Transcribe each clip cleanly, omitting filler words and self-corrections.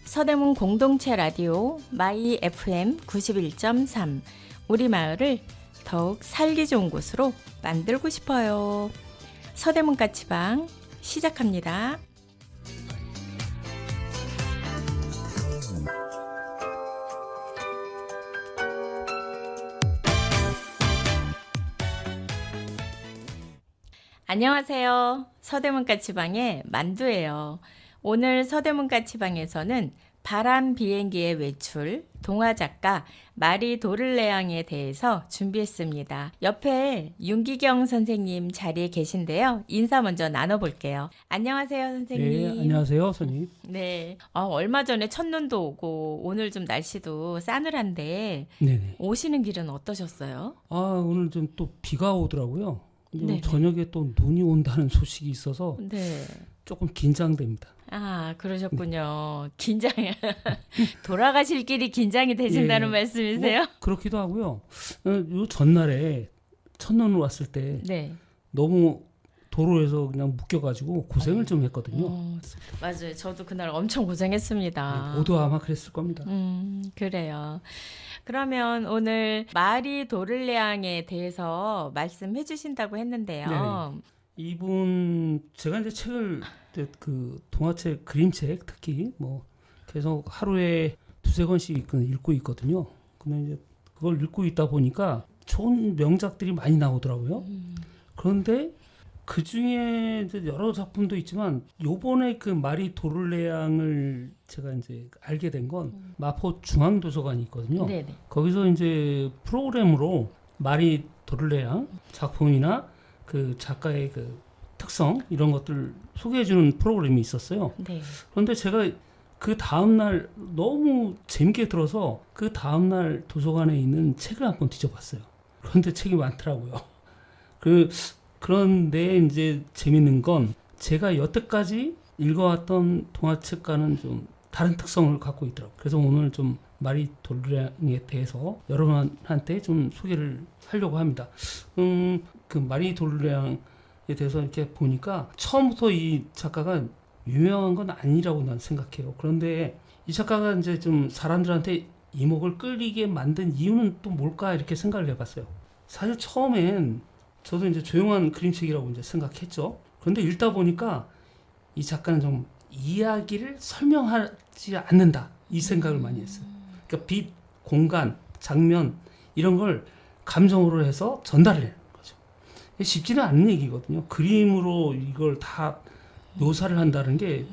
서대문 공동체 라디오 마이 FM 91.3 우리 마을을 더욱 살기 좋은 곳으로 만들고 싶어요. 서대문 까치방 시작합니다. 안녕하세요. 서대문 까치방의 만두예요. 오늘 서대문 까치방에서는 바람 비행기의 외출, 동화작가 마리 도를레앙에 대해서 준비했습니다. 옆에 윤기경 선생님 자리에 계신데요. 인사 먼저 나눠볼게요. 안녕하세요, 선생님. 네, 안녕하세요, 선생님. 네, 얼마 전에 첫눈도 오고 오늘 좀 날씨도 싸늘한데 네네. 오시는 길은 어떠셨어요? 오늘 좀 또 비가 오더라고요. 네네. 저녁에 또 눈이 온다는 소식이 있어서 네. 조금 긴장됩니다. 그러셨군요. 돌아가실 길이 긴장이 되신다는 말씀이세요? 그렇기도 하고요. 요 전날에 첫눈 왔을 때 네. 너무 도로에서 그냥 묶여가지고 고생을 좀 했거든요. 맞아요. 저도 그날 엄청 고생했습니다. 모두 아마 그랬을 겁니다. 그래요. 그러면 오늘 마리 도를레앙에 대해서 말씀해 주신다고 했는데요. 네. 이분 제가 이제 책을 그 동화책, 그림책 특히 뭐 계속 하루에 두세 권씩 읽고 있거든요. 근데 이제 그걸 읽고 있다 보니까 좋은 명작들이 많이 나오더라고요. 그런데 그 중에 이제 여러 작품도 있지만 요번에 그 마리 도를레앙을 제가 이제 알게 된 건 마포 중앙도서관이 있거든요. 네네. 거기서 이제 프로그램으로 마리 도를레앙 작품이나 그 작가의 그 특성 이런 것들 소개해주는 프로그램이 있었어요. 네. 그런데 제가 그 다음날 너무 재밌게 들어서 그 다음날 도서관에 있는 책을 한번 뒤져봤어요. 그런데 책이 많더라고요. 그런데 이제 재밌는 건 제가 여태까지 읽어왔던 동화책과는 좀 다른 특성을 갖고 있더라고요. 그래서 오늘 좀 마리 도를레앙에 대해서 여러분한테 좀 소개를 하려고 합니다. 그 마리 도를레앙에 대해서 이렇게 보니까 처음부터 이 작가가 유명한 건 아니라고 난 생각해요. 그런데 이 작가가 이제 좀 사람들한테 이목을 끌리게 만든 이유는 또 뭘까 이렇게 생각을 해봤어요. 사실 처음엔 저도 이제 조용한 그림책이라고 이제 생각했죠. 그런데 읽다 보니까 이 작가는 좀 이야기를 설명하지 않는다 이 생각을 많이 했어요. 그러니까 빛, 공간, 장면 이런 걸 감정으로 해서 전달을 해요. 쉽지는 않은 얘기거든요. 그림으로 이걸 다 묘사를 한다는 게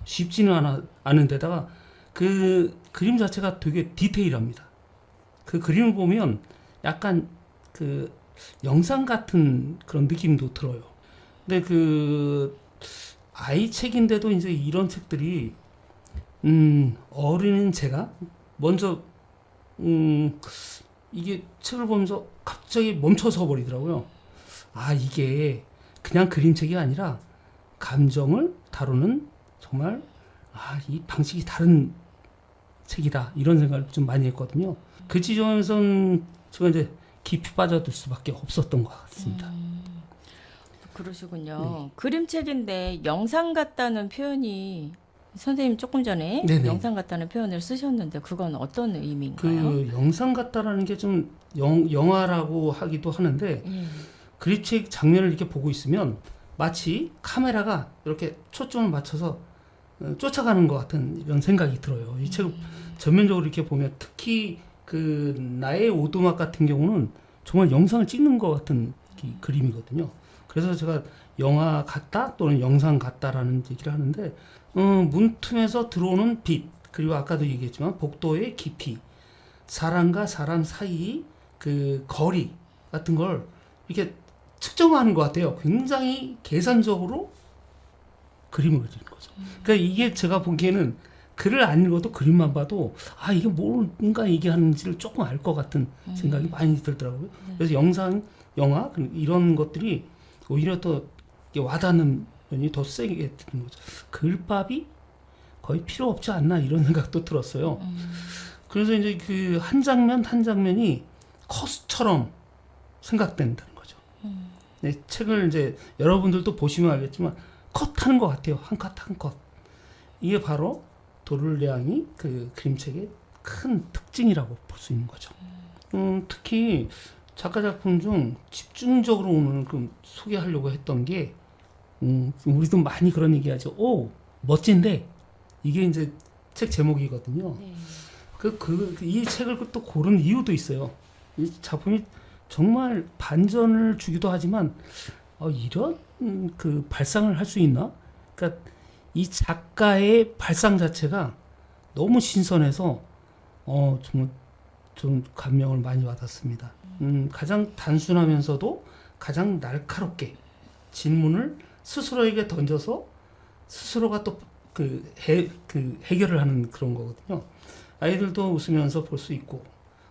쉽지는 않은 데다가 그 그림 자체가 되게 디테일합니다. 그 그림을 보면 약간 그 영상 같은 그런 느낌도 들어요. 근데 그 아이 책인데도 이제 이런 책들이 어른인 제가 먼저 이게 책을 보면서 갑자기 멈춰서 버리더라고요. 이게 그냥 그림책이 아니라 감정을 다루는 정말 이 방식이 다른 책이다 이런 생각을 좀 많이 했거든요. 그 지점에서는 제가 이제 깊이 빠져들 수밖에 없었던 것 같습니다. 그러시군요. 네. 그림책인데 영상 같다는 표현이 선생님 조금 전에 네네. 영상 같다는 표현을 쓰셨는데 그건 어떤 의미인가요? 그 영상 같다라는 게 좀 영화라고 하기도 하는데 그림책 장면을 이렇게 보고 있으면 마치 카메라가 이렇게 초점을 맞춰서 쫓아가는 것 같은 이런 생각이 들어요. 이 책을 전면적으로 이렇게 보면 특히 그 나의 오두막 같은 경우는 정말 영상을 찍는 것 같은 그림이거든요. 그래서 제가 영화 같다 또는 영상 같다라는 얘기를 하는데 문틈에서 들어오는 빛 그리고 아까도 얘기했지만 복도의 깊이 사람과 사람 사이 그 거리 같은 걸 이렇게 측정하는 것 같아요. 굉장히 계산적으로 그림을 그리는 거죠. 그러니까 이게 제가 보기에는 글을 안 읽어도 그림만 봐도 이게 뭔가 얘기하는지를 조금 알 것 같은 생각이 많이 들더라고요. 그래서 영상, 영화 이런 것들이 오히려 더 와닿는 면이 더 세게 드는 거죠. 글밥이 거의 필요 없지 않나 이런 생각도 들었어요. 그래서 이제 그 한 장면 한 장면이 컷처럼 생각된다는 거죠. 네, 책을 이제 여러분들도 보시면 알겠지만 컷하는 것 같아요. 한 컷 한 컷. 이게 바로 도를레앙이 그 그림책의 큰 특징이라고 볼 수 있는 거죠. 특히 작가 작품 중 집중적으로 오늘 그 소개하려고 했던 게 우리도 많이 그런 얘기하죠. 오, 멋진데 이게 이제 책 제목이거든요. 네. 이 책을 또 고른 이유도 있어요. 이 작품이 정말 반전을 주기도 하지만 이런 그 발상을 할 수 있나? 그러니까 이 작가의 발상 자체가 너무 신선해서 정말 좀 감명을 많이 받았습니다. 가장 단순하면서도 가장 날카롭게 질문을 스스로에게 던져서 스스로가 또 해결을 하는 그런 거거든요. 아이들도 웃으면서 볼 수 있고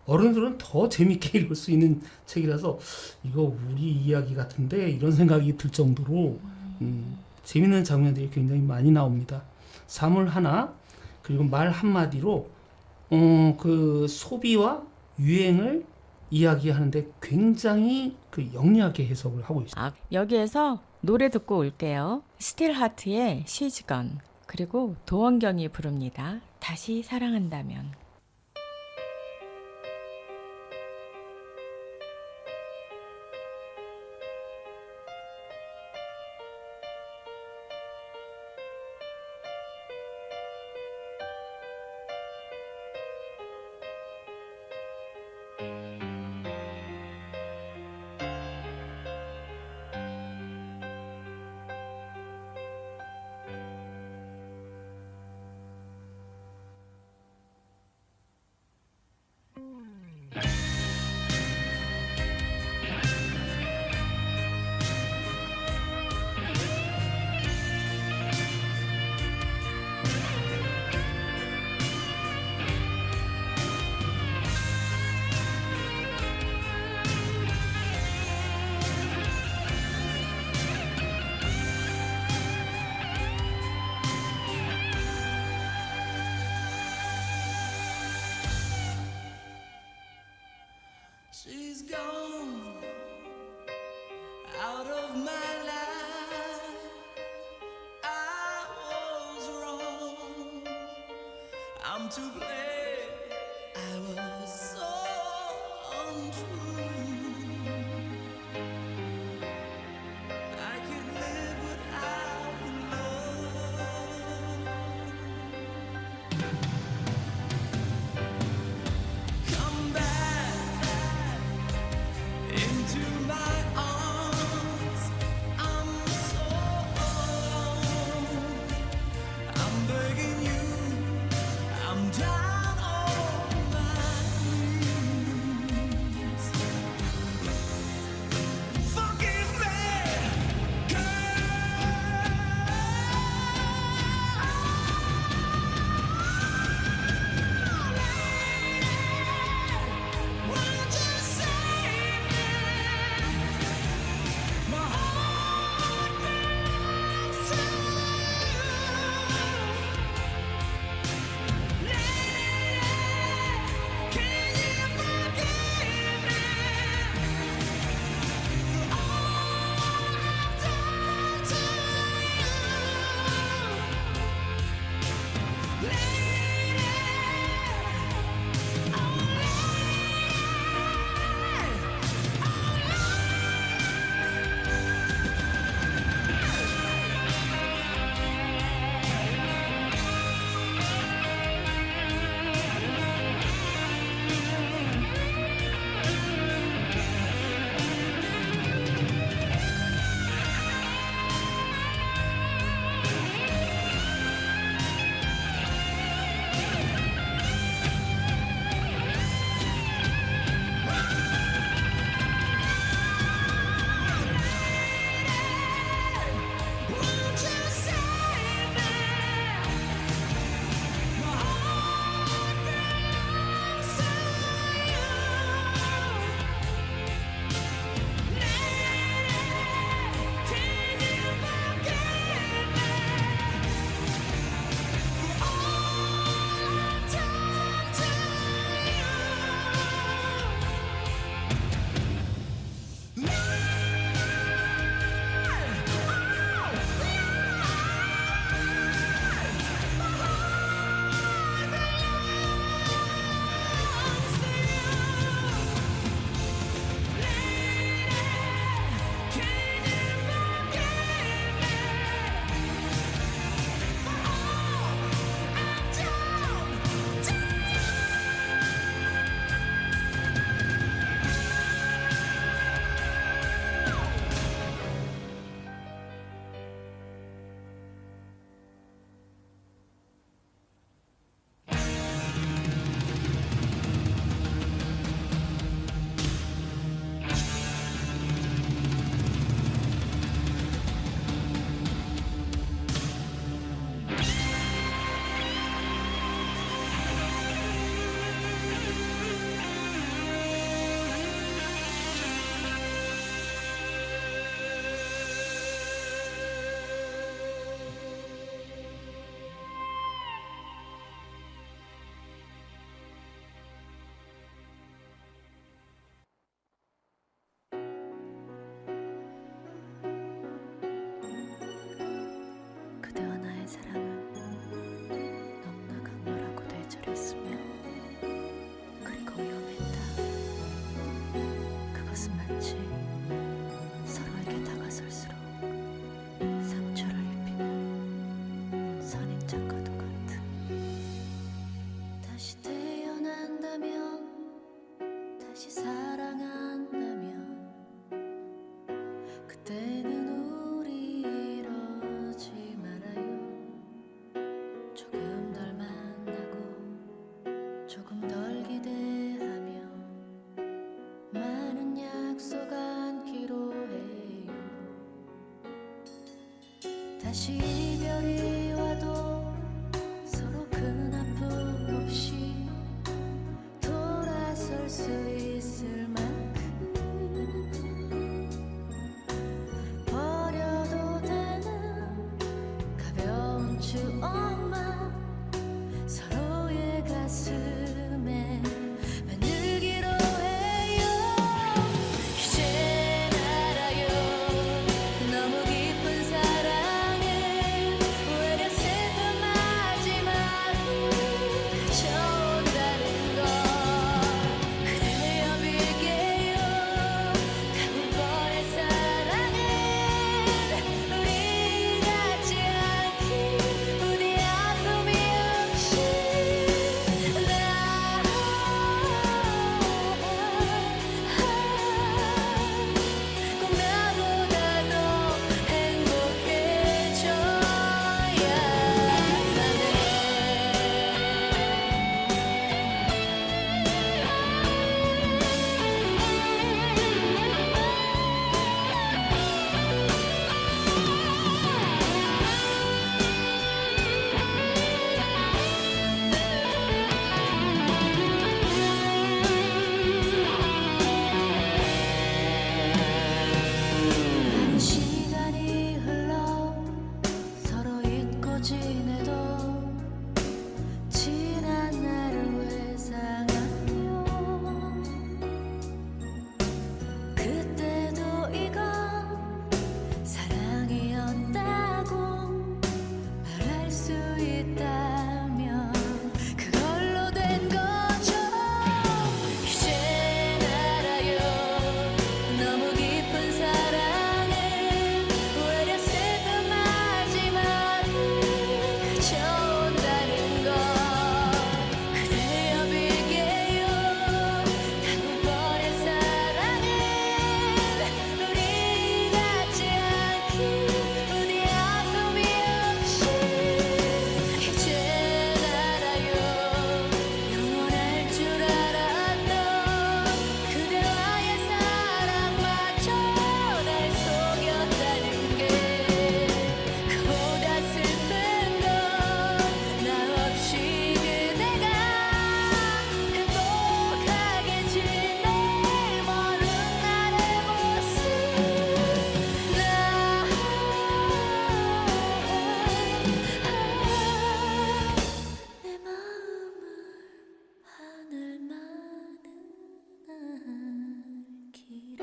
어른들은 더 재밌게 읽을 수 있는 책이라서 이거 우리 이야기 같은데 이런 생각이 들 정도로 재밌는 장면들이 굉장히 많이 나옵니다. 사물 하나 그리고 말 한마디로 그 소비와 유행을 이야기하는데 굉장히 그 영리하게 해석을 하고 있습니다. 여기에서 노래 듣고 올게요. 스틸하트의 She's Gone 그리고 도원경이 부릅니다. 다시 사랑한다면. She's gone out of my life. I was wrong. I'm to blame. I was so untrue. I could live without love. Come back into my arms. I'm so alone. I'm begging you. I'm down 다시 이별이 와도 서로 큰 아픔 없이 돌아설 수 있을 만큼 버려도 되는 가벼운 추억만 서로의 가슴에 만들기로 해요. 이젠 알아요. 너무 깊은 사랑에 오히려 슬픈 마지막을 가져온다는 걸 그대여 빌게요. 다음번의 사랑은 우리 같지 않기 부디 아픔이 없이 꼭 나보다 더 행복해져야 많은 시간이 흘러 서로 잊고 지내도 지난 날을 회상하며 그때도 이건 사랑이었다고 말할 수 있다면 그걸로 된 거죠. 이젠 알아요. 너무 깊은 사랑에 오히려 슬픈 마지막을 가져온다는 걸 그대여 빌게요. 다음번의 사랑은 우리 같지 않기 부디 아픔이 없이 이젠 알아요. 영원할 줄 알았던 그대와의 사랑마저 날 속였다는 게 그보다 슬픈 건 나 없이 그대가 행복하게 지낼 먼 훗날의 모습 내 마음을 하늘만은 알기를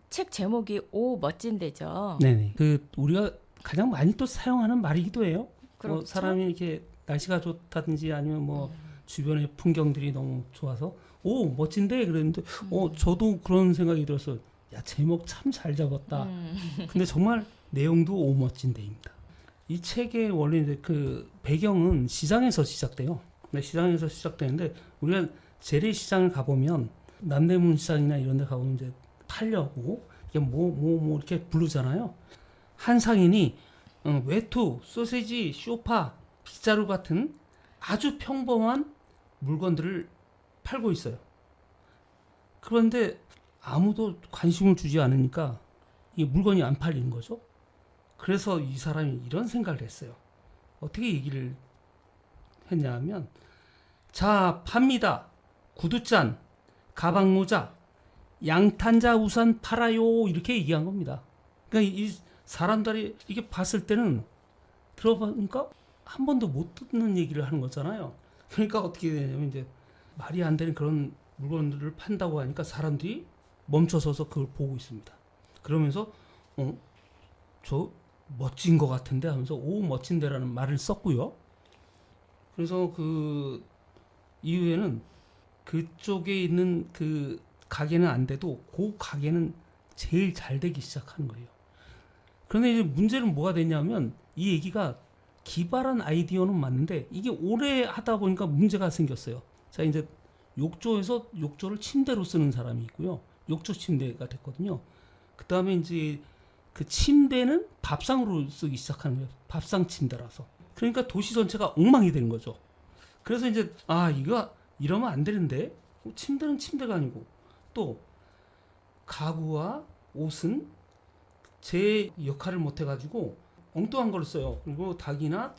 책 제목이 오 멋진데죠. 네네. 그 우리가 가장 많이 또 사용하는 말이기도 해요. 그렇죠. 뭐 사람이 이렇게 날씨가 좋다든지 아니면 뭐 주변의 풍경들이 너무 좋아서 오 멋진데 그랬는데 저도 그런 생각이 들었어요. 야 제목 참 잘 잡았다. 근데 정말 내용도 오 멋진데입니다. 이 책의 원래 이제 그 배경은 시장에서 시작돼요. 근데 시장에서 시작되는데 우리가 재래시장을 가보면 남대문 시장이나 이런 데 가보면 이제 팔려고 이게 뭐 이렇게 부르잖아요. 한 상인이 외투, 소세지, 쇼파, 빗자루 같은 아주 평범한 물건들을 팔고 있어요. 그런데 아무도 관심을 주지 않으니까 이 물건이 안 팔리는 거죠. 그래서 이 사람이 이런 생각을 했어요. 어떻게 얘기를 했냐 하면 자 팝니다. 구두잔, 가방모자, 양탄자 우산 팔아요 이렇게 얘기한 겁니다. 그러니까 이 사람들이 이게 봤을 때는 들어보니까 한 번도 못 듣는 얘기를 하는 거잖아요. 그러니까 어떻게 되냐면 이제 말이 안 되는 그런 물건들을 판다고 하니까 사람들이 멈춰서서 그걸 보고 있습니다. 그러면서 저 멋진 것 같은데 하면서 오 멋진데라는 말을 썼고요. 그래서 그 이후에는 그쪽에 있는 그 가게는 안 돼도 그 가게는 제일 잘 되기 시작하는 거예요. 그런데 이제 문제는 뭐가 되냐면 이 얘기가 기발한 아이디어는 맞는데 이게 오래 하다 보니까 문제가 생겼어요. 자 이제 욕조에서 욕조를 침대로 쓰는 사람이 있고요. 욕조 침대가 됐거든요. 그 다음에 이제 그 침대는 밥상으로 쓰기 시작하는 거예요. 밥상 침대라서. 그러니까 도시 전체가 엉망이 되는 거죠. 그래서 이제 이거 이러면 안 되는데 침대는 침대가 아니고 또 가구와 옷은 제 역할을 못 해가지고 엉뚱한 걸 써요. 그리고 닭이나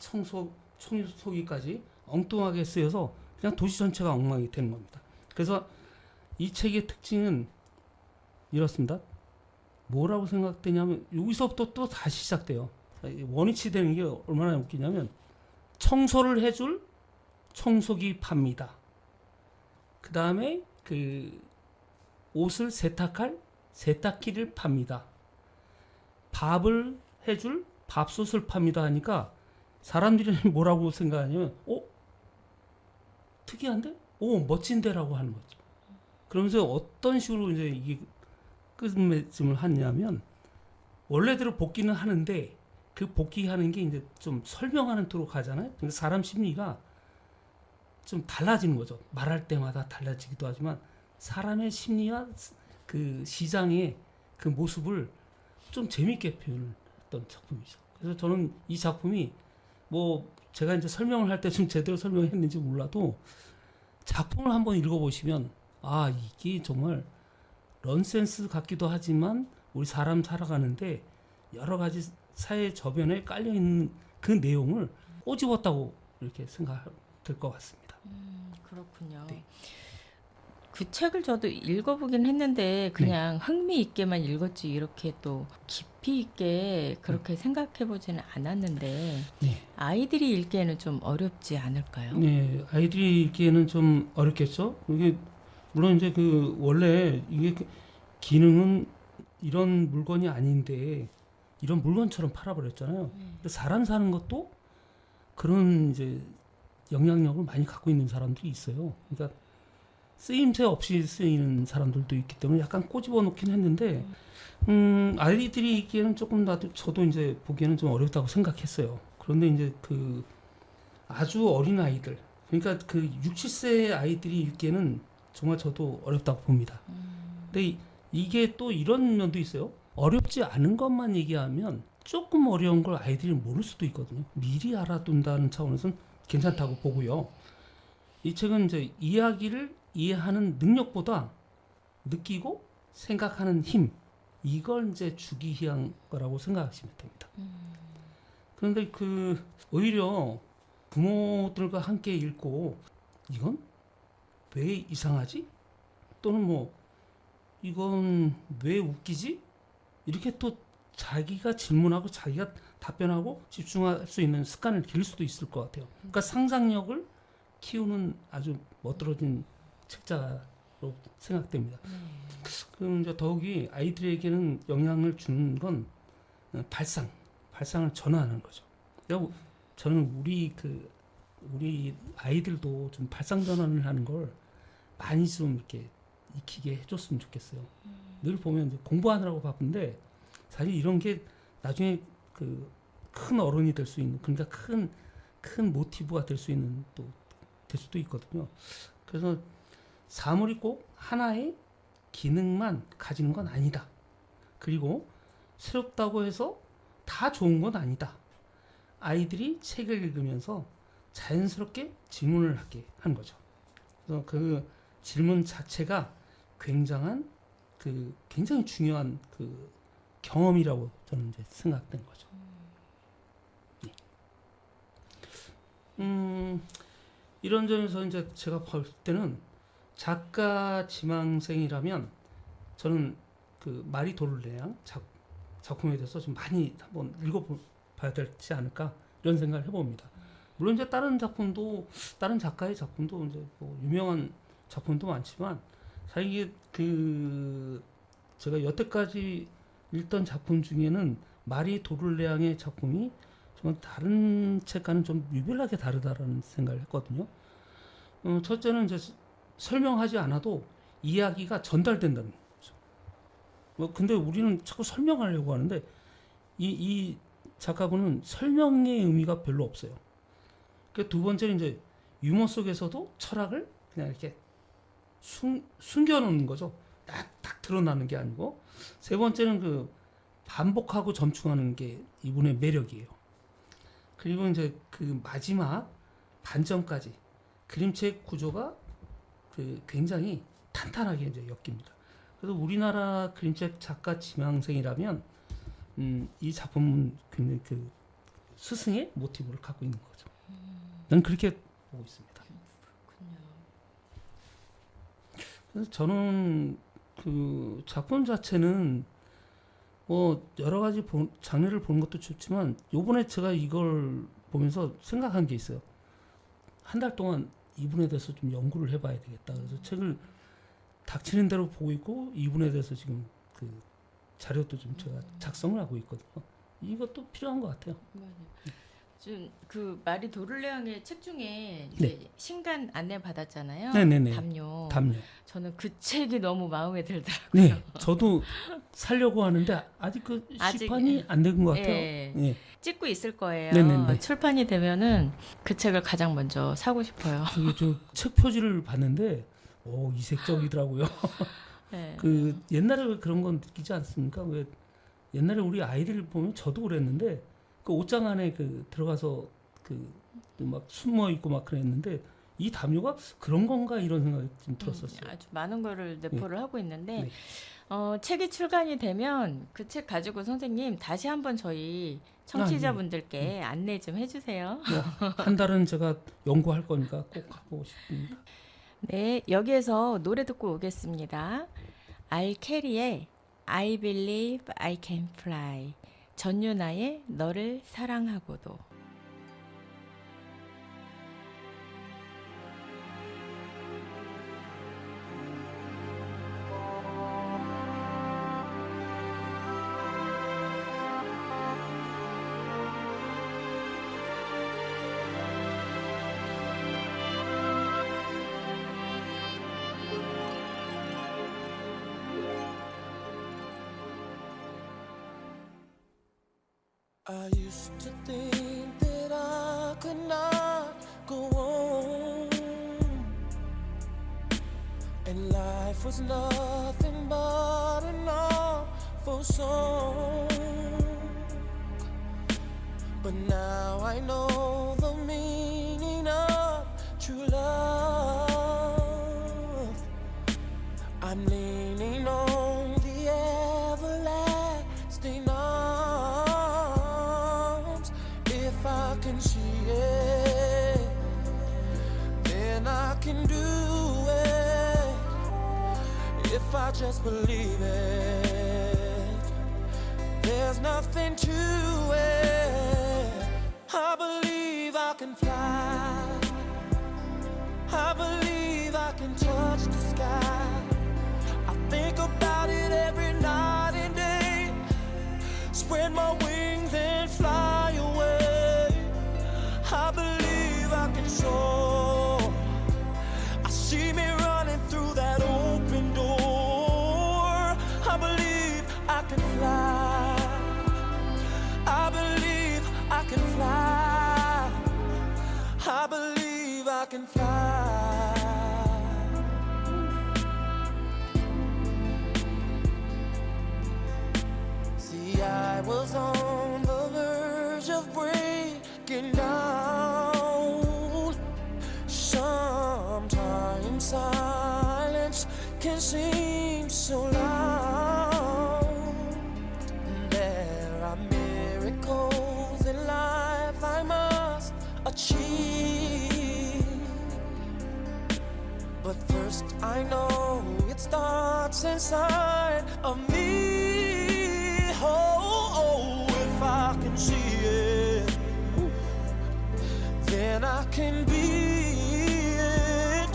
청소기까지 엉뚱하게 쓰여서 그냥 도시 전체가 엉망이 되는 겁니다. 그래서 이 책의 특징은 이렇습니다. 뭐라고 생각되냐면 여기서부터 또 다시 시작돼요. 원위치 되는 게 얼마나 웃기냐면 청소를 해줄 청소기 팝니다. 그 다음에 그 옷을 세탁할 세탁기를 팝니다. 밥을 해줄 밥솥을 팝니다 하니까 사람들이 뭐라고 생각하냐면 특이한데? 멋진데라고 하는 거죠. 그러면서 어떤 식으로 이제 이게 끝맺음을 하냐면 원래대로 복귀는 하는데 그 복귀하는 게 이제 좀 설명하는 쪽으로 가잖아요. 그러니까 사람 심리가 좀 달라지는 거죠. 말할 때마다 달라지기도 하지만 사람의 심리와 그 시장의 그 모습을 좀 재밌게 표현했던 작품이죠. 그래서 저는 이 작품이 뭐 제가 이제 설명을 할 때 좀 제대로 설명했는지 몰라도 작품을 한번 읽어보시면 이게 정말 넌센스 같기도 하지만 우리 사람 살아가는데 여러 가지 사회 저변에 깔려있는 그 내용을 꼬집었다고 이렇게 생각될 것 같습니다. 그렇군요. 네. 그 책을 저도 읽어보긴 했는데 그냥 흥미있게만 읽었지 이렇게 또 깊이 있게 그렇게 생각해보지는 않았는데 네. 아이들이 읽기에는 좀 어렵지 않을까요? 네, 아이들이 읽기에는 좀 어렵겠죠. 이게 물론 이제 그 원래 이게 기능은 이런 물건이 아닌데 이런 물건처럼 팔아버렸잖아요. 근데 사람 사는 것도 그런 이제 영향력을 많이 갖고 있는 사람들이 있어요. 그러니까 쓰임새 없이 쓰이는 사람들도 있기 때문에 약간 꼬집어 놓긴 했는데 아이들이 읽기에는 조금 저도 이제 보기에는 좀 어렵다고 생각했어요. 그런데 이제 그 아주 어린 아이들 그러니까 그 6, 7세 아이들이 읽기에는 정말 저도 어렵다고 봅니다. 근데 이게 또 이런 면도 있어요. 어렵지 않은 것만 얘기하면 조금 어려운 걸 아이들이 모를 수도 있거든요. 미리 알아둔다는 차원에서는 괜찮다고 보고요. 이 책은 이제 이야기를 이해하는 능력보다 느끼고 생각하는 힘 이걸 이제 주기한 거라고 생각하시면 됩니다. 그런데 그 오히려 부모들과 함께 읽고 이건 왜 이상하지? 또는 뭐 이건 왜 웃기지? 이렇게 또 자기가 질문하고 자기가 답변하고 집중할 수 있는 습관을 기를 수도 있을 것 같아요. 그러니까 상상력을 키우는 아주 멋들어진 책자로 생각됩니다. 그럼 이제 더욱이 아이들에게는 영향을 주는 건 발상을 전환하는 거죠. 그러니까 저는 우리 아이들도 좀 발상 전환을 하는 걸 많이 좀 이렇게 익히게 해줬으면 좋겠어요. 늘 보면 이제 공부하느라고 바쁜데 사실 이런 게 나중에 그 큰 어른이 될 수 있는 그러니까 큰 모티브가 될 수 있는 될 수도 있거든요. 그래서 사물이 꼭 하나의 기능만 가지는 건 아니다. 그리고 새롭다고 해서 다 좋은 건 아니다. 아이들이 책을 읽으면서 자연스럽게 질문을 하게 한 거죠. 그래서 그 질문 자체가 굉장히 중요한 그 경험이라고 저는 이제 생각된 거죠. 네. 이런 점에서 이제 제가 볼 때는 작가 지망생이라면 저는 그 마리 도르레앙 작품에 대해서 좀 많이 한번 읽어봐야 되지 않을까 이런 생각을 해봅니다. 물론 이제 다른 작가의 작품도 이제 뭐 유명한 작품도 많지만 사실 이게 제가 여태까지 읽던 작품 중에는 마리 도르레앙의 작품이 정말 다른 책과는 좀 유별나게 다르다라는 생각을 했거든요. 첫째는 이제 설명하지 않아도 이야기가 전달된다는 거죠. 근데 우리는 자꾸 설명하려고 하는데 이 작가분은 설명의 의미가 별로 없어요. 두 번째는 이제 유머 속에서도 철학을 그냥 이렇게 숨겨놓는 거죠. 딱 드러나는 게 아니고 세 번째는 그 반복하고 점충하는 게 이분의 매력이에요. 그리고 이제 그 마지막 반점까지 그림책 구조가 그 굉장히 탄탄하게 이제 엮입니다. 그래서 우리나라 그림책 작가 지망생이라면 이 작품은 굉장히 그 스승의 모티브를 갖고 있는 거죠. 난 그렇게 보고 있습니다. 그렇군요. 그래서 저는 그 작품 자체는 뭐 여러 가지 장르를 보는 것도 좋지만 요번에 제가 이걸 보면서 생각한 게 있어요. 한 달 동안 이분에 대해서 좀 연구를 해봐야 되겠다. 그래서 책을 닥치는 대로 보고 있고 이분에 대해서 지금 그 자료도 좀 제가 작성을 하고 있거든요. 이것도 필요한 것 같아요. 맞아요. 좀 그 마리 도를레앙의 책 중에 이제 신간 안내 받았잖아요. 네네네. 담요. 담요. 저는 그 책이 너무 마음에 들더라고요. 네, 저도 사려고 하는데 아직 그 아직, 시판이 안 된 것 같아요. 예. 예. 찍고 있을 거예요. 네네네. 출판이 되면은 그 책을 가장 먼저 사고 싶어요. 그게 저 책 표지를 봤는데 이색적이더라고요. 네. 그 옛날에 왜 그런 건 느끼지 않습니까? 왜 옛날에 우리 아이들 보면 저도 그랬는데 그 옷장 안에 그 들어가서 그 막 숨어 있고 막 그랬는데 이 담요가 그런 건가 이런 생각이 좀 들었었어요. 아주 많은 거를 내포를 하고 있는데 네. 책이 출간이 되면 그 책 가지고 선생님 다시 한번 저희 청취자분들께 안내 좀 해주세요. 한 달은 제가 연구할 거니까 꼭 가보고 싶습니다. 네, 여기에서 노래 듣고 오겠습니다. 알캐리의 I Believe I Can Fly, 전유나의 너를 사랑하고도. I used to think that I could not go on, and life was nothing but an awful song. But now I know the meaning of true love. I'm leaning on the everlasting arms. If I can see it, then I can do it. If I just believe it, there's nothing to it. I believe I can fly. I believe I can touch the sky. I think about it every night and day. Spread my wings and fly away. I believe I can soar. I see me running through that open door. I believe I can fly. I believe I can fly. I believe I can fly. See, I was on the verge of breaking down. Sometimes silence can seem so loud. There are miracles in life I must achieve. But first I know it starts inside of me. If I can see it, then I can be it.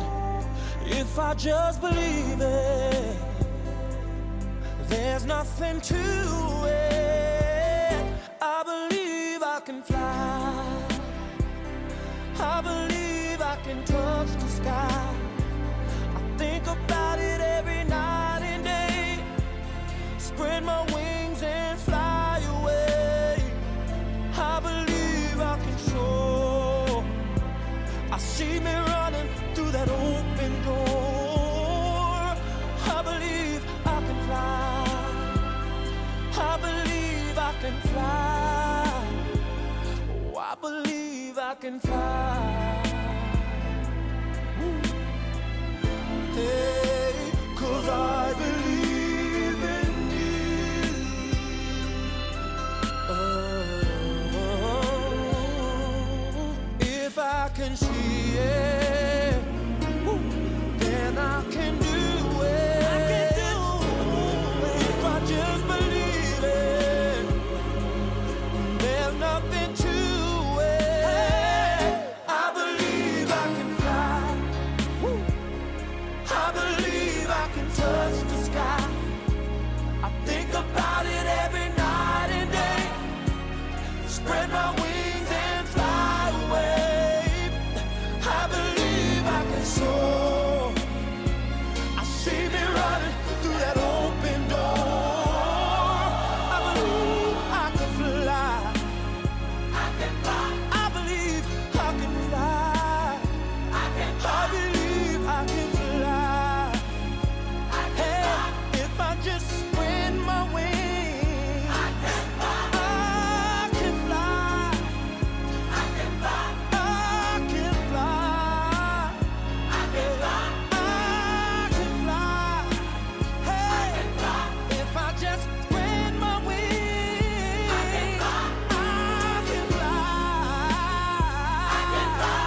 If I just believe it, there's nothing to it. I believe I can fly. I believe I can touch the sky. I think about it every night and day. Spread my wings and fly away. I believe I can soar. I see me running through that open door. I believe I can fly. I believe I can fly. Hey, 'cause I believe in you. Oh, if I can see it, then I can do it. I can do it. If I just believe it, there's nothing to it. I believe I can fly. I believe I can touch the sky. I think about it every night and day. Spread my wings and fly away. I believe I can soar. I see me running through that open door. I believe I can fly. I can fly. I believe I can fly. I believe I can fly. Hey, if I just spread my wings, I can fly. I can fly. I can fly. I can fly. I can fly. I can fly. Hey, if I just spread my wings, I can fly. I can fly. I can fly.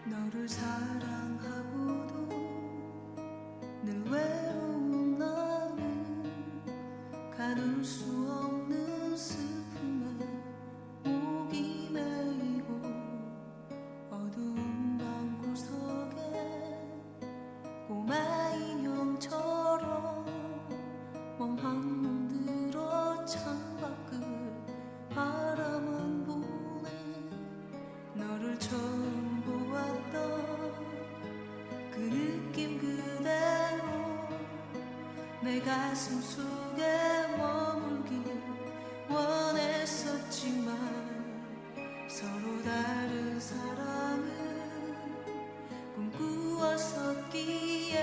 너를 사랑하고도 늘 외로운 나는 가눌 수 없는 슬픔에 목이 메이고 어두운 방 구석에 꼬마 인형처럼 멍한 눈 들어 창밖을 바라만 보네. 너를 처음 보았던 그 느낌 그대로 내 가슴 속에 머물길 원했었지만 서로 다른 사랑을 꿈꾸었었기에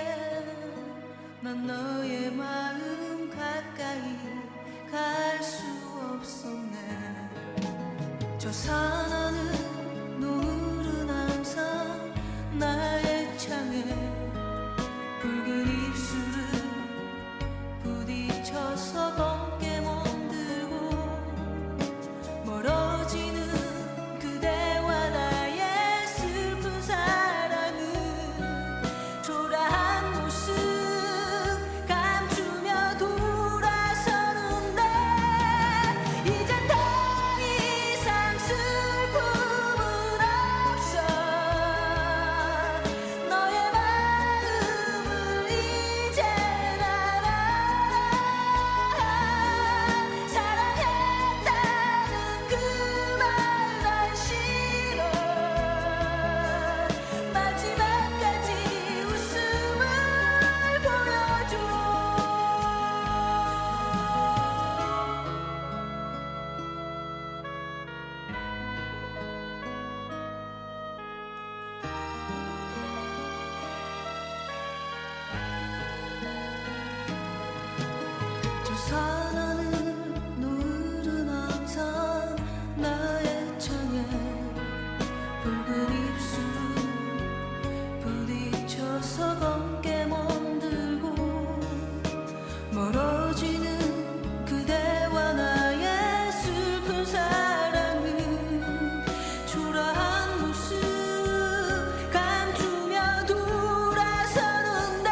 난 너의 마음 가까이 갈 수 없었네. 저 산하늘 노을은 항상 나의 창에 붉은 입술을 부딪혀서 검게 멍들고 멀어지는 그대와 나의 슬픈 사랑은 초라한 모습 감추며 돌아서는데 이젠 더 이상 슬픔은 없어. 너의 마음을 이젠 알아. 사랑했다는 그 말 난 싫어. 마지막까지 웃음을 보여줘. 저 산하늘 노을은 항상 나의 창에 붉은 입술을 부딪혀서 검게 멍들고 멀어지는 그대와 나의 슬픈 사랑은 초라한 모습 감추며 돌아서는데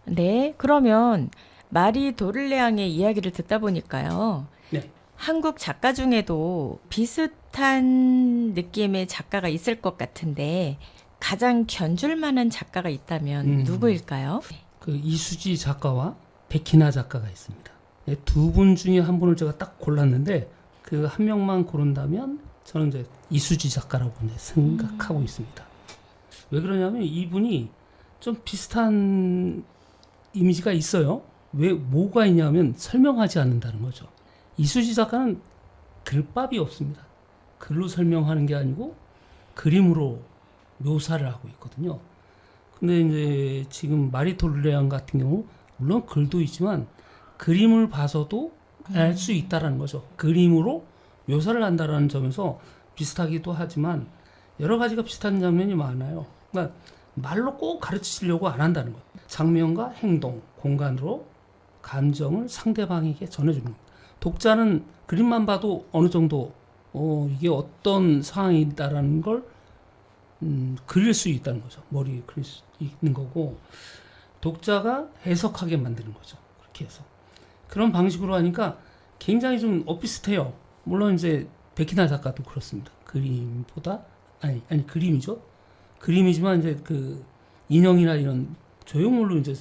네, 그러면 마리 도를레앙의 이야기를 듣다 보니까요. 네. 한국 작가 중에도 비슷한 느낌의 작가가 있을 것 같은데 가장 견줄 만한 작가가 있다면 누구일까요? 그 이수지 작가와 백희나 작가가 있습니다. 네, 두 분 중에 한 분을 제가 딱 골랐는데 그 한 명만 고른다면 저는 이제 이수지 작가라고 이제 생각하고 있습니다. 왜 그러냐면 이분이 좀 비슷한 이미지가 있어요. 왜 뭐가 있냐면 설명하지 않는다는 거죠. 이수지 작가는 글밥이 없습니다. 글로 설명하는 게 아니고 그림으로 묘사를 하고 있거든요. 근데 이제 지금 마리 도를레앙 같은 경우 물론 글도 있지만 그림을 봐서도 알 수 있다라는 거죠. 그림으로 묘사를 한다라는 점에서 비슷하기도 하지만 여러 가지가 비슷한 장면이 많아요. 그러니까 말로 꼭 가르치려고 안 한다는 거예요. 장면과 행동, 공간으로 감정을 상대방에게 전해줍니다. 독자는 그림만 봐도 어느 정도 이게 어떤 상황이다라는 걸 그릴 수 있다는 거죠. 머리에 그릴 수 있는 거고 독자가 해석하게 만드는 거죠. 그렇게 해서 그런 방식으로 하니까 굉장히 좀 엇비슷해요. 물론 이제 백희나 작가도 그렇습니다. 그림보다 아니 그림이죠. 그림이지만 이제 그 인형이나 이런 조형물로 이제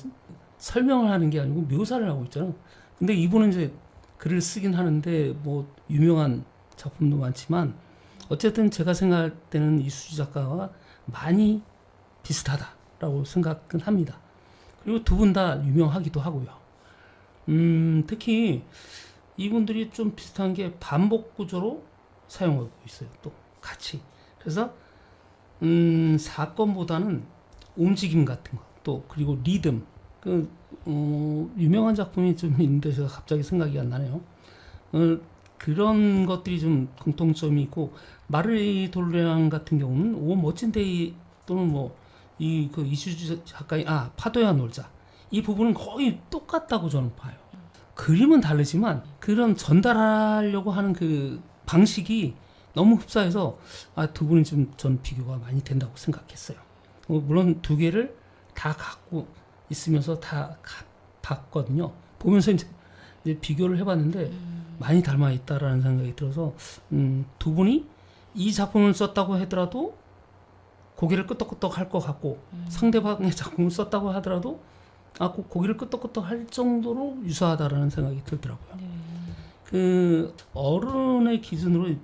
설명을 하는 게 아니고 묘사를 하고 있잖아요. 근데 이분은 이제 글을 쓰긴 하는데 뭐 유명한 작품도 많지만 어쨌든 제가 생각할 때는 이수지 작가와 많이 비슷하다라고 생각은 합니다. 그리고 두 분 다 유명하기도 하고요. 특히 이분들이 좀 비슷한 게 반복 구조로 사용하고 있어요. 또 같이. 그래서 사건보다는 움직임 같은 거, 또 그리고 리듬. 유명한 작품이 좀 있는데 제가 갑자기 생각이 안 나네요. 그런 것들이 좀 공통점이 있고 마리 도를레앙 같은 경우는 오 멋진 데이 또는 뭐 이 그 이수지 작가의 파도야 놀자 이 부분은 거의 똑같다고 저는 봐요. 그림은 다르지만 그런 전달하려고 하는 그 방식이 너무 흡사해서 두 분이 좀 전 비교가 많이 된다고 생각했어요. 물론 두 개를 다 갖고 있으면서 다 봤거든요. 보면서 이제 비교를 해봤는데 많이 닮아 있다라는 생각이 들어서 두 분이 이 작품을 썼다고 하더라도 고개를 끄덕끄덕 할 것 같고 상대방의 작품을 썼다고 하더라도 고개를 끄덕끄덕 할 정도로 유사하다라는 생각이 들더라고요. 그 어른의 기준으로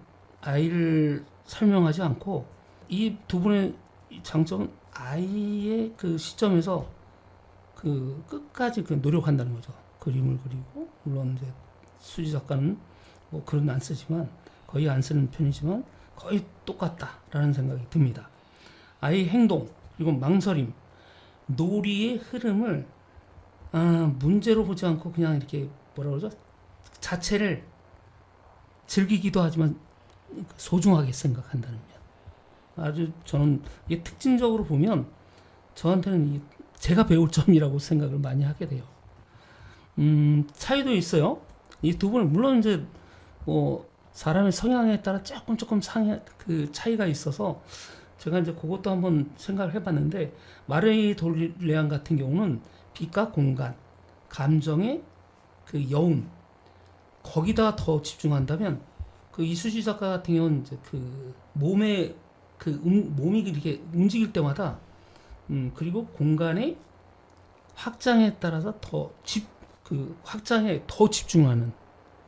아이를 설명하지 않고 이 두 분의 장점은 아이의 그 시점에서 그 끝까지 그 노력한다는 거죠. 그림을 그리고 물론 이제 수지 작가는 뭐 글은 안 쓰지만 거의 안 쓰는 편이지만 거의 똑같다라는 생각이 듭니다. 아이의 행동 그리고 망설임, 놀이의 흐름을 문제로 보지 않고 그냥 이렇게 뭐라 그러죠? 자체를 즐기기도 하지만 소중하게 생각한다는 면. 아주 저는 이게 특징적으로 보면 저한테는 제가 배울 점이라고 생각을 많이 하게 돼요. 차이도 있어요. 이 두 분은 물론 이제 뭐 사람의 성향에 따라 조금 그 차이가 있어서 제가 이제 그것도 한번 생각을 해봤는데 마리 도를레앙 같은 경우는 빛과 공간, 감정의 그 여운 거기다 더 집중한다면 그 이수지 작가 같은 경우는 이제 그 몸에 그 몸이 이렇게 움직일 때마다 그리고 공간의 확장에 따라서 그 확장에 더 집중하는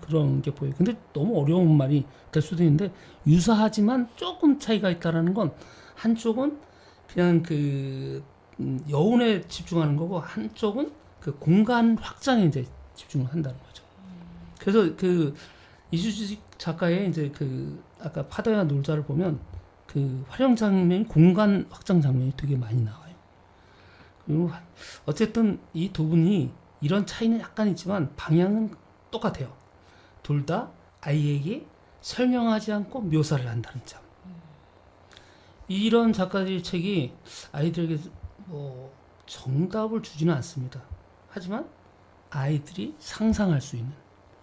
그런 게 보여요. 근데 너무 어려운 말이 될 수도 있는데 유사하지만 조금 차이가 있다라는 건 한쪽은 그냥 그 여운에 집중하는 거고 한쪽은 그 공간 확장에 이제 집중을 한다는 거죠. 그래서 그 이수지 작가의 이제 그 아까 파도야 놀자를 보면 그 활용 장면이 공간 확장 장면이 되게 많이 나와요. 그리고 어쨌든 이 두 분이 이런 차이는 약간 있지만 방향은 똑같아요. 둘 다 아이에게 설명하지 않고 묘사를 한다는 점. 이런 작가들의 책이 아이들에게 뭐 정답을 주지는 않습니다. 하지만 아이들이 상상할 수 있는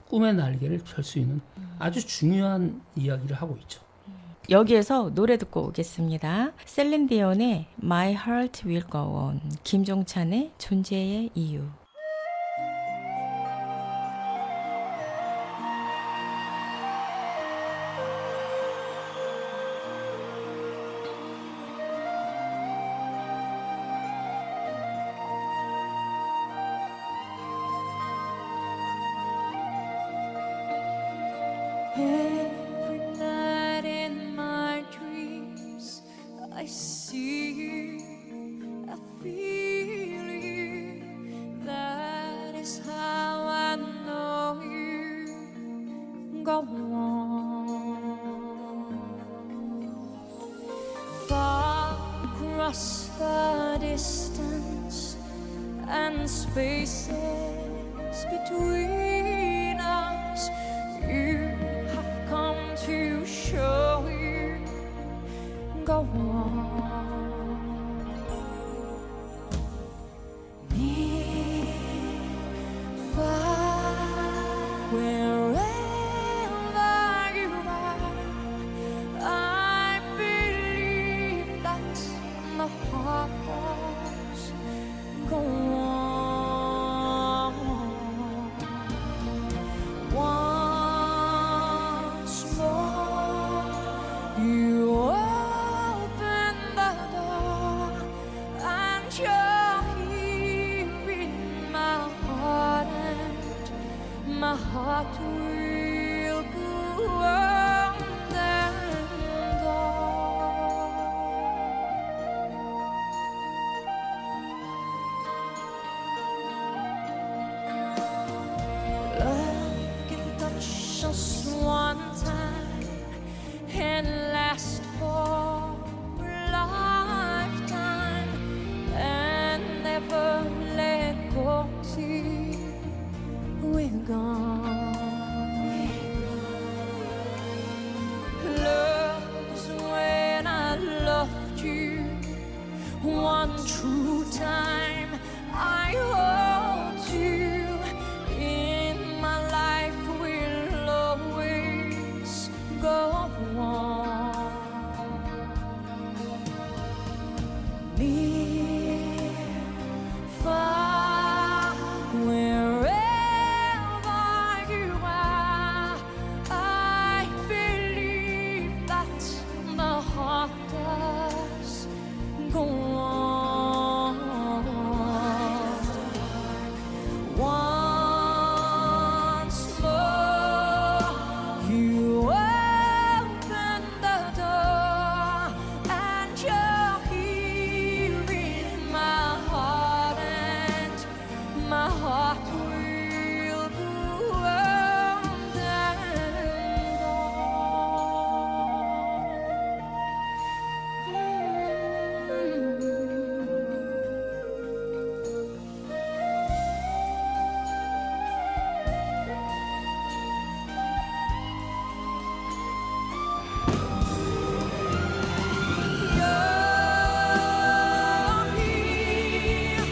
꿈의 날개를 펼 수 있는 아주 중요한 이야기를 하고 있죠. 여기에서 노래 듣고 오겠습니다. 셀린 디온의 My Heart Will Go On, 김종찬의 존재의 이유. Every night in my dreams, I see you, I feel you. That is how I know you. Go on. Far across the distance and spaces between us, you come to show you. Go on. Near, far, wherever you are, I believe that my heart does go on. Once more, you open the door, and you're here in my heart, and my heart will go on and on. Love can touch us one time and last for a lifetime and never let go till we're gone. Love is when I loved you one true time. I hold you in my life, will always go on. Near, far, wherever you are, I believe that my heart does go on. Once more, you open the door, and you're here in my heart, and my heart will go on and you're here.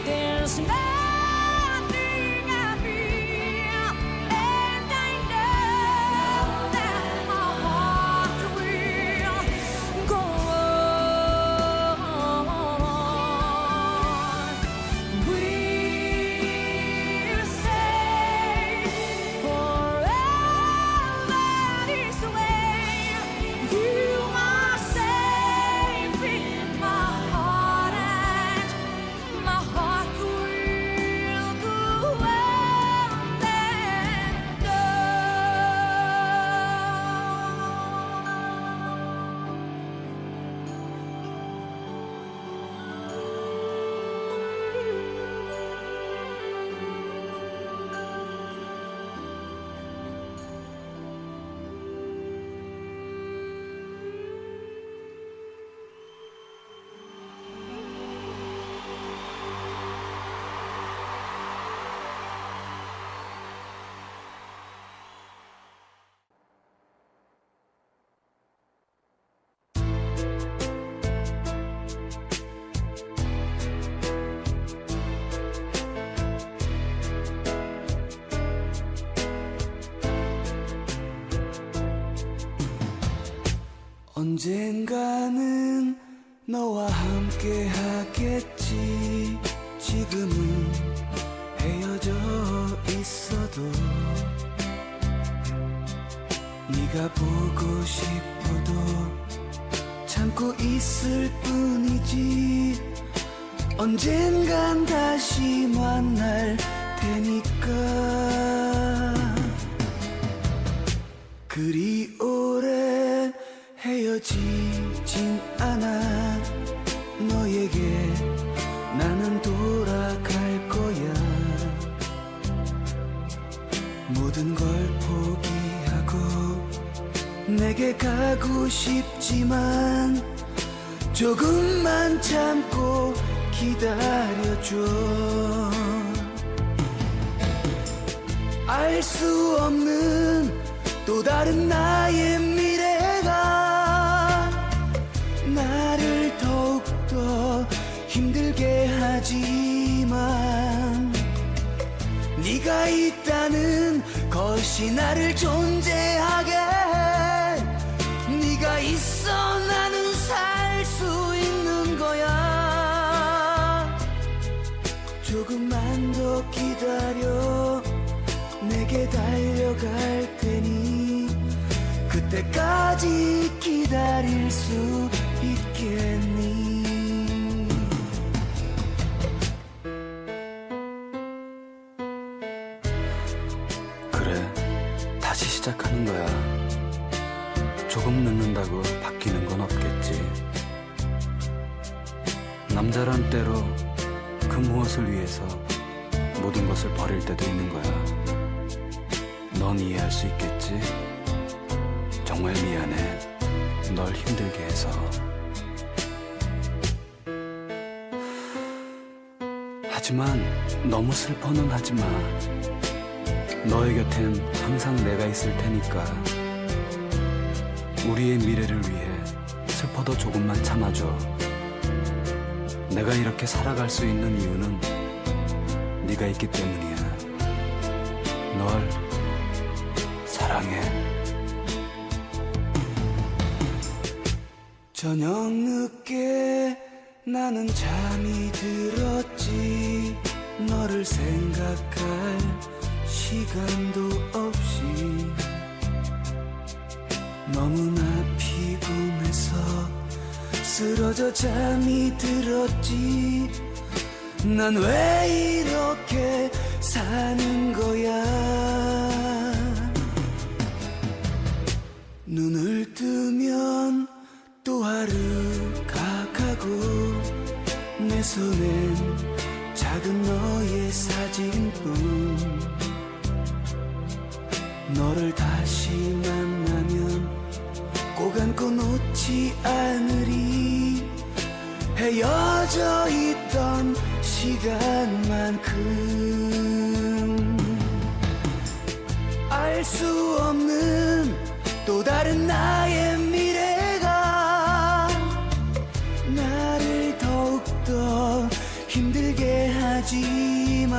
There's nothing I fear, and I know that my heart will go on. We'll say forever this way. You are safe in my heart, and my heart will 언젠가는 너와 함께 하겠지. 지금은 헤어져 있어도 네가 보고 싶어도 참고 있을 뿐이지. 언젠간 다시 만날 테니까. 그리 오래 헤어지진 않아. 너에게 나는 돌아갈 거야. 모든 걸 포기하고 내게 가고 싶지만 조금만 참고 기다려줘. 알 수 없는 또 다른 나의 미래가 나를 더욱더 힘들게 하지만 네가 있다는 것이 나를 존재하게 해. 네가 있어 나는 살 수 있는 거야. 조금만 더 기다려. 내게 달려갈 테니 그때까지 기다릴 수 있겠니? 그래, 다시 시작하는 거야. 조금 늦는다고 바뀌는 건 없겠지. 남자란 때로 그 무엇을 위해서 모든 것을 버릴 때도 있는 거야. 넌 이해할 수 있겠지? 정말 미안해. 널 힘들게 해서. 하지만 너무 슬퍼는 하지 마. 너의 곁엔 항상 내가 있을 테니까. 우리의 미래를 위해 슬퍼도 조금만 참아줘. 내가 이렇게 살아갈 수 있는 이유는 네가 있기 때문이야. 널 사랑해. 저녁 늦게 나는 잠이 들었지. 너를 생각할 시간도 없이 너무나 피곤해서 쓰러져 잠이 들었지. 난 왜 이렇게 사는 거야. 눈을 뜨면 또 하루가 가고 내 손엔 작은 너의 사진뿐. 너를 다시 만나면 꼭 안고 놓지 않으리. 헤어져 있던 시간만큼. 알 수 없는 또 다른 나의 미래가 나를 더욱더 힘들게 하지만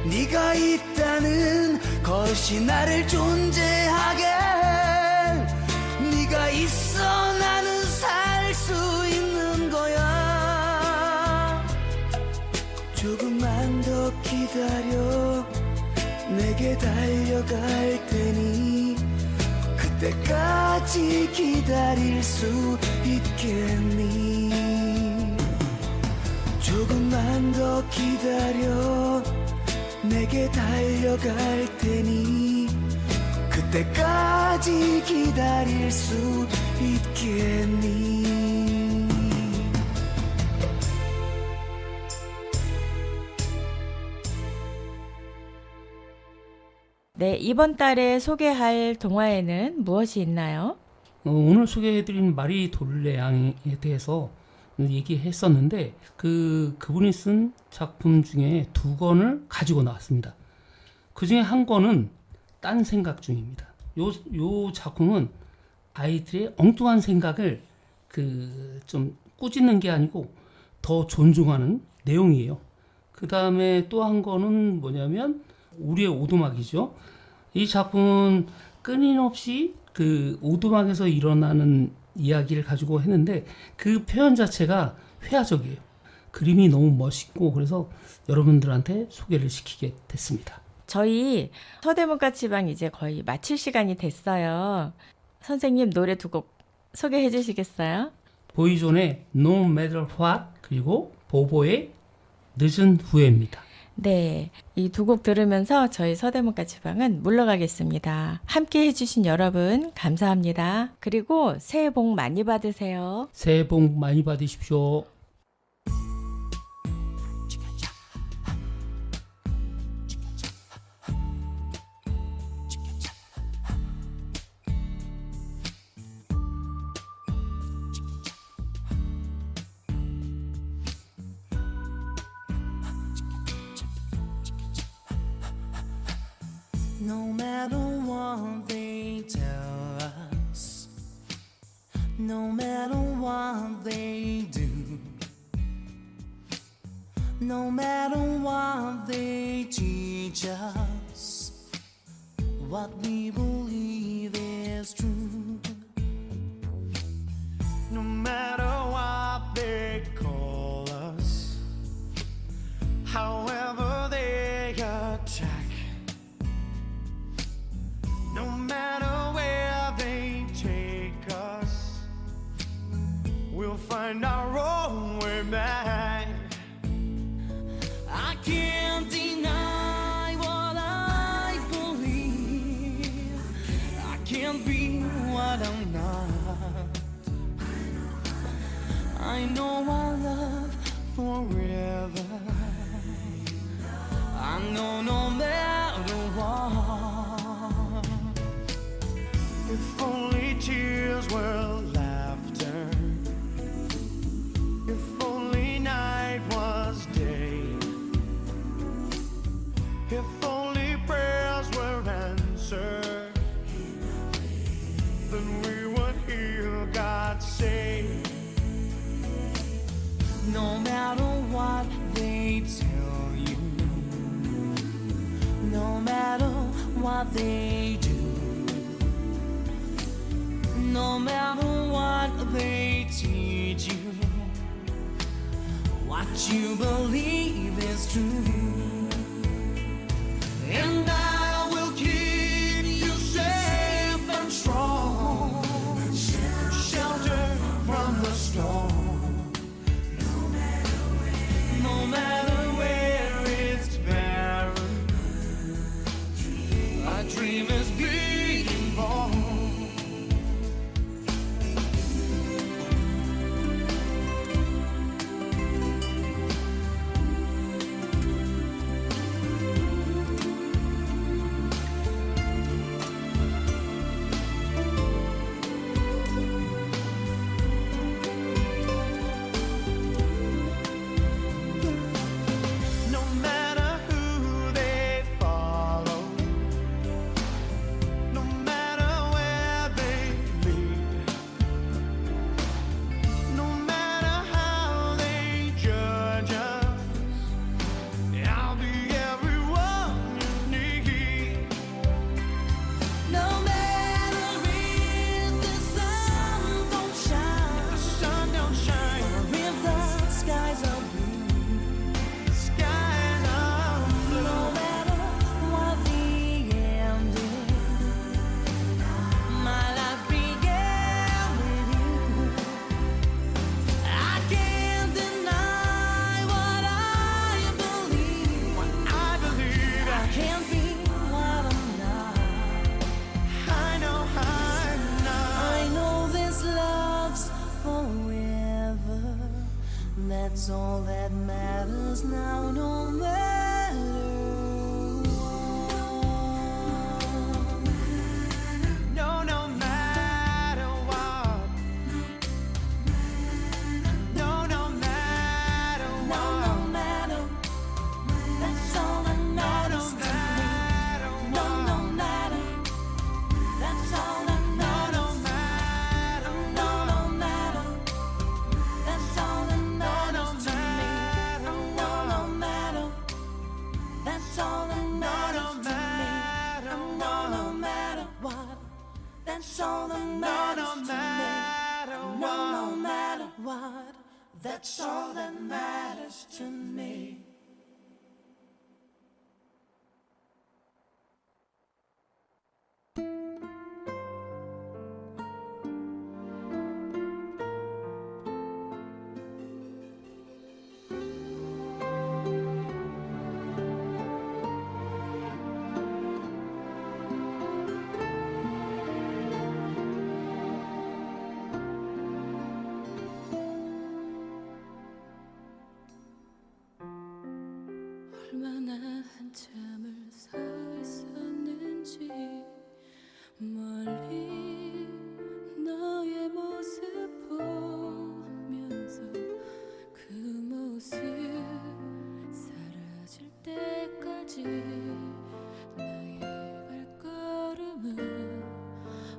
네가 있다는 것이 나를 존재하게 해. 네가 있어 나는 살 수 있는 거야. 조금만 더 기다려. 내게 달려갈 테니 그때까지 기다릴 수 있겠니? 조금만 더 기다려. 내게 달려갈 테니 그때까지 기다릴 수 있겠니? 네, 이번 달에 소개할 동화에는 무엇이 있나요? 오늘 소개해드린 마리 돌레앙에 대해서 얘기했었는데 그분이 쓴 작품 중에 2권을 가지고 나왔습니다. 그 중에 한 권은 딴 생각 중입니다. 요 작품은 아이들의 엉뚱한 생각을 좀 꾸짖는 게 아니고 더 존중하는 내용이에요. 그 다음에 또 한 권은 뭐냐면 우리의 오두막이죠. 이 작품은 끊임없이 그 오두막에서 일어나는 이야기를 가지고 했는데 그 표현 자체가 회화적이에요. 그림이 너무 멋있고 그래서 여러분들한테 소개를 시키게 됐습니다. 저희 서대문가치방 이제 거의 마칠 시간이 됐어요. 선생님 노래 두 곡 소개해 주시겠어요? 보이존의 No Matter What 그리고 보보의 늦은 후회입니다. 네, 이 두 곡 들으면서 저희 서대문가치방은 물러가겠습니다. 함께 해주신 여러분 감사합니다. 그리고 새해 복 많이 받으세요. 새해 복 많이 받으십시오. No matter what they tell us, no matter what they do, no matter what they teach us, what we believe is true. No matter what they call us, however they attack, no matter where they take us, we'll find our own way back. I can't deny what I believe. I can't be what I'm not. I know our love forever. I know no matter what. If only tears were laughter, if only night was day, if only prayers were answered, then we would hear God say, no matter what they tell you, no matter what they do, no matter what they teach you, what you believe is true. And I will keep you safe and strong, shelter from the storm. No matter where it's barren, a dream is being born. No matter who they follow, no matter where they lead, no matter how they judge us, I'll be everyone you need. No matter if the sun don't shine, the sun don't shine, or if the skies are blue, skies are blue. No matter what the end is, my life began with you. I can't deny what I believe. I can't be what I'm not. I know this love's forever. That's all that matters now, no matter what. No, no matter what. No, no matter what. No, no matter. That's all that matters to me. No, no matter. That's all that matters. No, no matter. That's all that matters to me. No, no matter. matters to me. 얼마나 한참을 서 있었는지 멀리 너의 모습 보면서 그 모습 사라질 때까지 나의 발걸음은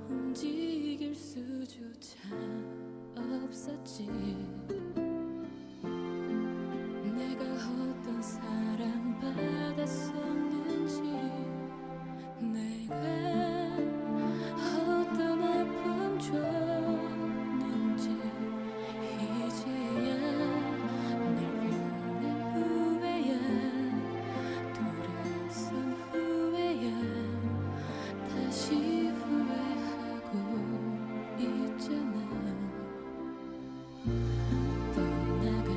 움직일 수조차 없었지. 내가 어떤 사랑 받았었는지 내가 어떤 아픔 줬는지 이제야 날 변한 후에야 돌아선 후에야 다시 후회하고 있잖아. 떠나간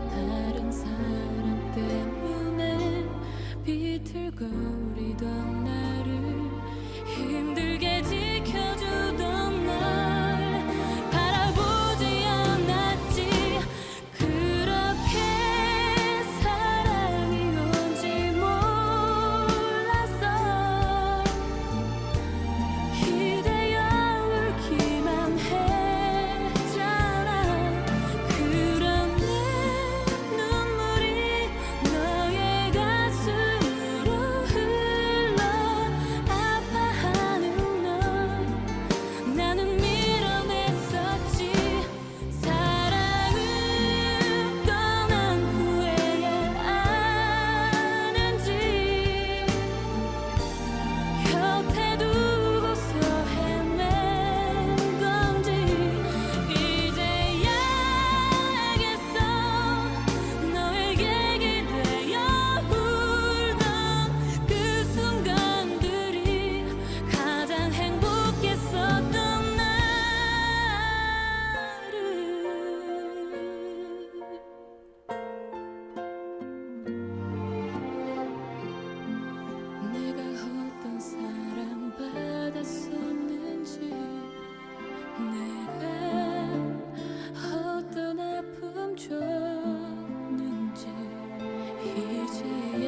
다른 사람 때문에 비틀거리던 나를 힘들게 지켜주던 날 바라보지 않았지. 그렇게 사랑이 온지 몰랐어. 기대어 울기만 했잖아. 그런 내 눈물이 너의 가슴으로 흘러 아파하는 널 나는 밀어냈었지. 사랑은 떠난 후에야 아는지 곁에 두고서 헤맨 건지 이제야 알겠어. 너에게 기대어 울던 그 순간들이 가장 행복했었던 나를. 내가 어떤 사랑 받았었는지 내가 어떤 아픔 줬는지 이제야